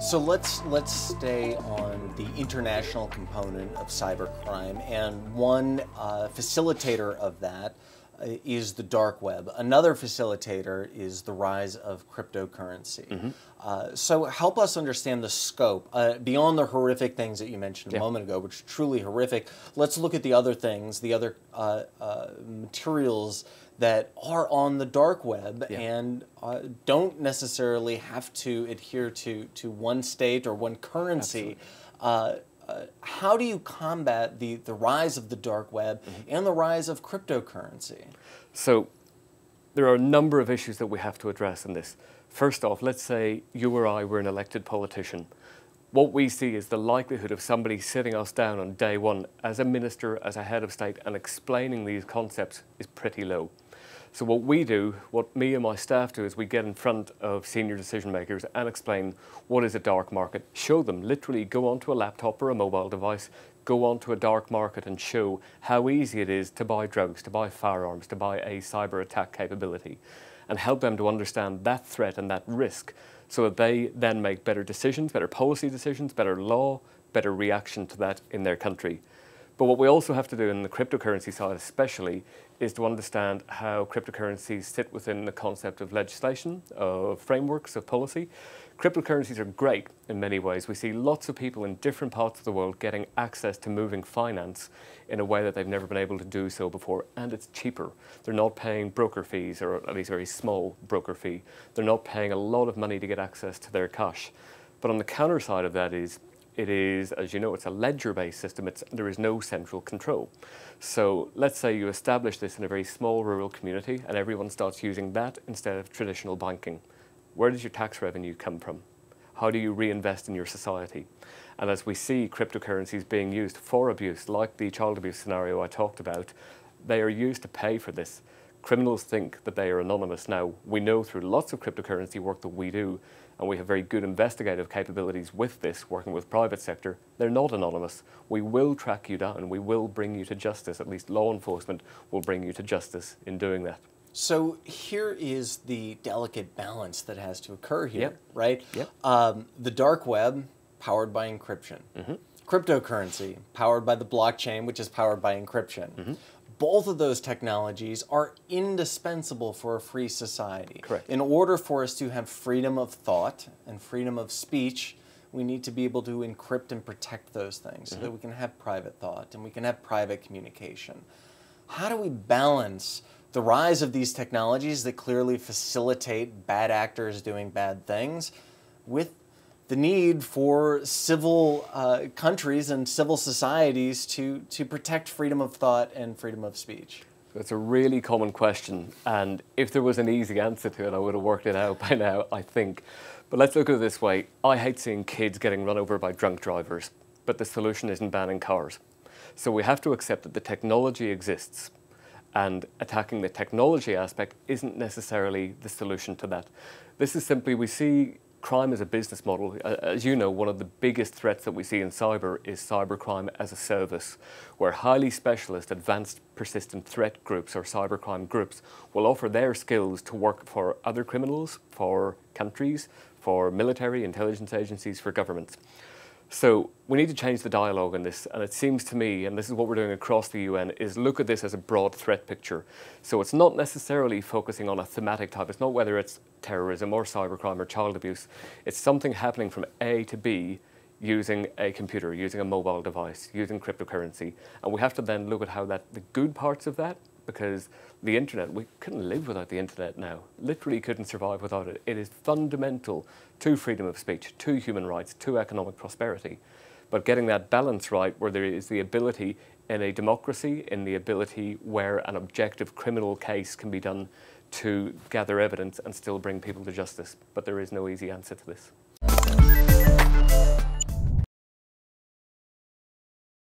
So let's stay on the international component of cybercrime, and one facilitator of that is the dark web. Another facilitator is the rise of cryptocurrency. Mm-hmm. So help us understand the scope beyond the horrific things that you mentioned a moment ago, which are truly horrific. Let's look at the other things, the other materials that are on the dark web and don't necessarily have to adhere to one state or one currency. How do you combat the rise of the dark web and the rise of cryptocurrency? So there are a number of issues that we have to address in this. First off, let's say you or I were an elected politician. What we see is the likelihood of somebody sitting us down on day one as a minister, as a head of state, and explaining these concepts is pretty low. So what we do, what me and my staff do, is we get in front of senior decision makers and explain what is a dark market. Show them, literally go onto a laptop or a mobile device, go onto a dark market and show how easy it is to buy drugs, to buy firearms, to buy a cyber attack capability, and help them to understand that threat and that risk so that they then make better decisions, better policy decisions, better law, better reaction to that in their country. But what we also have to do in the cryptocurrency side especially is to understand how cryptocurrencies sit within the concept of legislation, of frameworks, of policy. Cryptocurrencies are great in many ways. We see lots of people in different parts of the world getting access to moving finance in a way that they've never been able to do so before, and it's cheaper. They're not paying broker fees, or at least a very small broker fee. They're not paying a lot of money to get access to their cash. But on the counter side of that is, it is, as you know, it's a ledger-based system. There is no central control. So let's say you establish this in a very small rural community and everyone starts using that instead of traditional banking. Where does your tax revenue come from? How do you reinvest in your society? And as we see cryptocurrencies being used for abuse, like the child abuse scenario I talked about, they are used to pay for this. Criminals think that they are anonymous. Now, we know through lots of cryptocurrency work that we do, and we have very good investigative capabilities with this, working with private sector, they're not anonymous. We will track you down, we will bring you to justice, at least law enforcement will bring you to justice in doing that. So here is the delicate balance that has to occur here, right? Yep. The dark web, powered by encryption. Cryptocurrency, powered by the blockchain, which is powered by encryption. Both of those technologies are indispensable for a free society. Correct. In order for us to have freedom of thought and freedom of speech, we need to be able to encrypt and protect those things so that we can have private thought and we can have private communication. How do we balance the rise of these technologies that clearly facilitate bad actors doing bad things with the need for civil countries and civil societies to protect freedom of thought and freedom of speech? It's a really common question, and if there was an easy answer to it, I would have worked it out by now, I think. But let's look at it this way. I hate seeing kids getting run over by drunk drivers, but the solution isn't banning cars. So we have to accept that the technology exists, and attacking the technology aspect isn't necessarily the solution to that. This is simply, we see crime as a business model. As you know, one of the biggest threats that we see in cyber is cybercrime as a service, where highly specialist, advanced, persistent threat groups or cybercrime groups will offer their skills to work for other criminals, for countries, for military, intelligence agencies, for governments. So we need to change the dialogue on this, and it seems to me, and this is what we're doing across the UN, is look at this as a broad threat picture. So it's not necessarily focusing on a thematic type. It's not whether it's terrorism or cybercrime or child abuse. It's something happening from A to B using a computer, using a mobile device, using cryptocurrency. And we have to then look at how the good parts of that, because the internet, we couldn't live without the internet now. Literally couldn't survive without it. It is fundamental to freedom of speech, to human rights, to economic prosperity. But getting that balance right, where there is the ability in a democracy, in the ability where an objective criminal case can be done to gather evidence and still bring people to justice. But there is no easy answer to this.